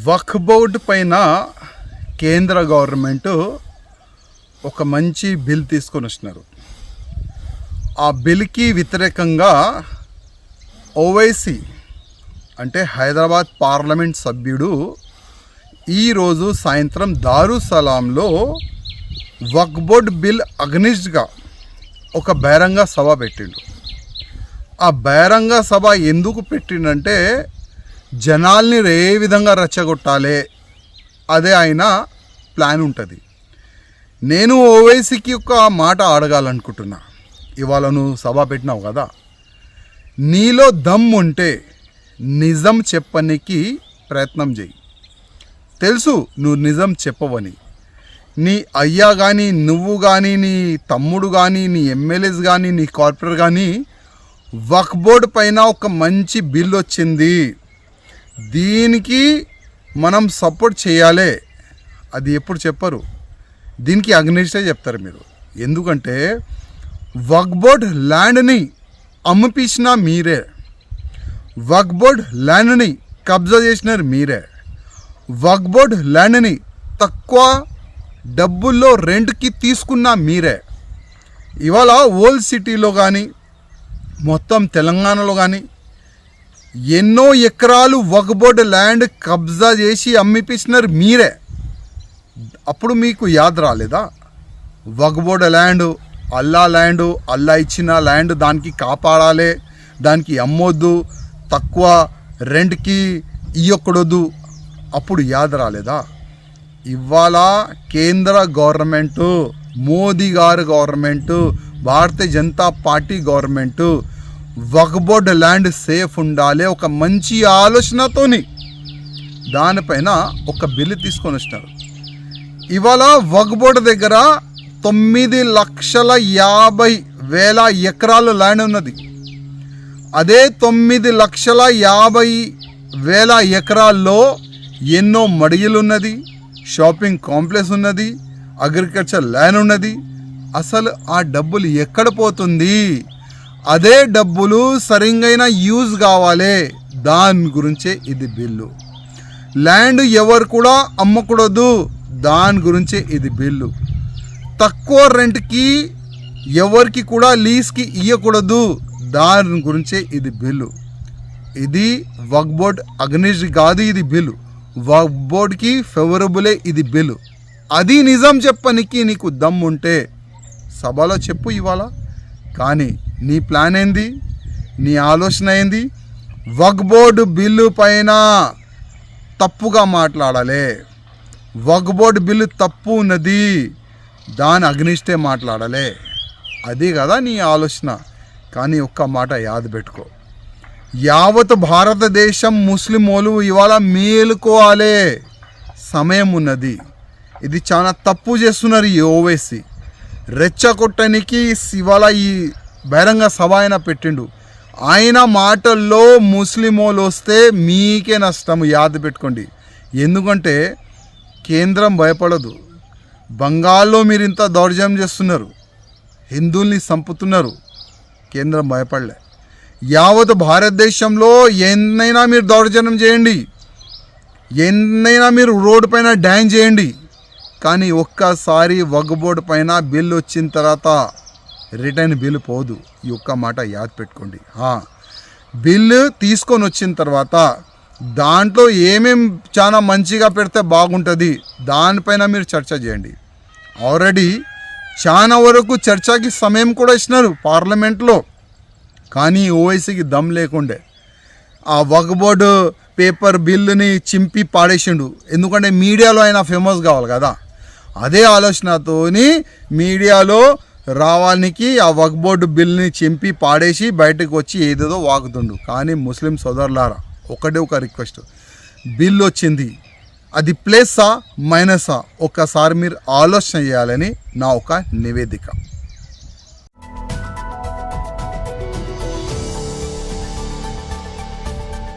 వక్ఫ్ board పైన కేంద్ర government ఒక మంచి బిల్ తీసుకొని వచ్చినారు. ఆ బిల్కి వ్యతిరేకంగా ఓవైసీ అంటే హైదరాబాద్ పార్లమెంట్ సభ్యుడు ఈరోజు సాయంత్రం దారుసలాంలో వక్ఫ్ బోర్డ్ బిల్ అగ్నిస్ట్గా ఒక బహిరంగ సభ పెట్టిండు. ఆ బహిరంగ సభ ఎందుకు పెట్టిండంటే జనాల్ని ఏ విధంగా రెచ్చగొట్టాలి అదే ఆయన ప్లాన్ ఉంటుంది. నేను ఓవైసీకి ఒక మాట అడగాలనుకుంటున్నా. ఇవాళ నువ్వు సభ పెట్టినావు కదా, నీలో దమ్ ఉంటే నిజం చెప్పనికి ప్రయత్నం చేయి. తెలుసు నువ్వు నిజం చెప్పవని. నీ అయ్యా కానీ, నువ్వు కానీ, నీ తమ్ముడు కానీ, నీ ఎమ్మెల్యేస్ కానీ, నీ కార్పొరేటర్ కానీ వక్ఫ్ బోర్డు పైన ఒక మంచి బిల్ వచ్చింది, దీనికి మనం సపోర్ట్ చేయాలి, అది ఎప్పుడు చెప్పరు. దీనికి అగ్నిస్టే చెప్తారు మీరు. ఎందుకంటే వక్ఫ్ బోర్డ్ ల్యాండ్ని అమ్మిపించిన మీరే, వక్ఫ్ బోర్డ్ ల్యాండ్ని కబ్జా చేసినారు మీరే, వక్ఫ్ బోర్డ్ ల్యాండ్ని తక్కువ డబ్బుల్లో రెంట్కి తీసుకున్న మీరే. ఇవాళ ఓల్డ్ సిటీలో కానీ మొత్తం తెలంగాణలో కానీ ఎన్నో ఎకరాలు వక్ఫ్ బోర్డ్ ల్యాండ్ కబ్జా చేసి అమ్మిపించినారు మీరే. అప్పుడు మీకు యాద్ రాలేదా? వక్ఫ్ బోర్డ్ ల్యాండ్ అల్లా ఇచ్చిన ల్యాండ్, దానికి కాపాడాలి, దానికి అమ్మొద్దు, తక్కువ రెంట్కి ఇవ్వకూడదు. అప్పుడు యాద్ రాలేదా? ఇవాళ కేంద్ర గవర్నమెంటు, మోదీ గారు government, Bharatiya Janata party government వక్ఫ్ బోర్డ్ ల్యాండ్ సేఫ్ ఉండాలి ఒక మంచి ఆలోచనతోని దానిపైన ఒక బిల్లు తీసుకొని వచ్చినారు. ఇవాళ వక్ఫ్ బోర్డు దగ్గర 9,50,000 ఎకరాలు ల్యాండ్ ఉన్నది. అదే 9,50,000 ఎకరాల్లో ఎన్నో మడిగలు ఉన్నది, షాపింగ్ కాంప్లెక్స్ ఉన్నది, అగ్రికల్చర్ ల్యాండ్ ఉన్నది. అసలు ఆ డబ్బులు ఎక్కడ పోతుంది? అదే డబ్బులు సరిగైన యూజ్ కావాలి, దాని గురించే ఇది బిల్లు. ల్యాండ్ ఎవరు కూడా అమ్మకూడదు, దాని గురించే ఇది బిల్లు. తక్కువ రెంట్కి ఎవరికి కూడా లీజ్కి ఇవ్వకూడదు, దాని గురించే ఇది బిల్లు. ఇది వక్ఫ్ బోర్డ్ అగ్నిస్ట్ కాదు, ఇది బిల్లు వక్ఫ్ బోర్డ్కి ఫేవరబులే ఇది బిల్లు. అది నిజం చెప్పనికి నీకు దమ్ ఉంటే సభలో చెప్పు ఇవాళ. కానీ నీ ప్లాన్ ఏంది? నీ ఆలోచన ఏంది? వక్ఫ్ బోర్డు బిల్లు పైన తప్పుగా మాట్లాడాలి, వక్ఫ్ బోర్డు బిల్లు తప్పు ఉన్నది, దాని అగ్నిస్టే మాట్లాడాలి, అది కదా నీ ఆలోచన. కానీ ఒక్క మాట యాద్ పెట్టుకో, యావత్ భారతదేశం ముస్లిమోలు ఇవాళ మేలుకోవాలి, సమయం ఉన్నది. ఇది చాలా తప్పు చేస్తున్నారు ఈ ఓవైసీ. రెచ్చగొట్టడానికి ఇవాళ ఈ బహిరంగ సభ ఆయన పెట్టిండు. ఆయన మాటల్లో ముస్లిమోలు వస్తే మీకే నష్టం, యాద్ పెట్టుకోండి. ఎందుకంటే కేంద్రం భయపడదు. బంగాల్లో మీరు ఇంత దౌర్జన్యం చేస్తున్నారు, హిందువుల్ని చంపుతున్నారు, కేంద్రం భయపడలే. యావత్ భారతదేశంలో ఎన్నైనా మీరు దౌర్జన్యం చేయండి, ఎన్నైనా మీరు రోడ్డు పైన డ్యాన్స్ చేయండి, కానీ ఒక్కసారి వక్ఫ్ బోర్డు పైన బిల్ వచ్చిన తర్వాత రిటర్న్ బిల్ పోదు. ఈ ఒక్క మాట యాద్ పెట్టుకోండి. బిల్లు తీసుకొని వచ్చిన తర్వాత దాంట్లో ఏమేం చాలా మంచిగా పెడితే బాగుంటుంది దానిపైన మీరు చర్చ చేయండి. ఆల్రెడీ చాలా వరకు చర్చకి సమయం కూడా ఇచ్చినారు పార్లమెంట్లో, కానీ ఓవైసీకి దమ్ లేకుండే ఆ వక్ఫ్ బోర్డు పేపర్ బిల్లుని చింపి పాడేసిండు. ఎందుకంటే మీడియాలో ఆయన ఫేమస్ కావాలి కదా. అదే ఆలోచనతోని మీడియాలో రావానికి ఆ వక్ఫ్ బోర్డు బిల్ని చింపి పాడేసి బయటకు వచ్చి ఏదేదో వాగుతుండు. కానీ ముస్లిం సోదరులారా, ఒకటే ఒక రిక్వెస్ట్, బిల్ వచ్చింది, అది ప్లస్సా మైనసా ఒక్కసారి మీరు ఆలోచన చేయాలని నా ఒక నివేదిక.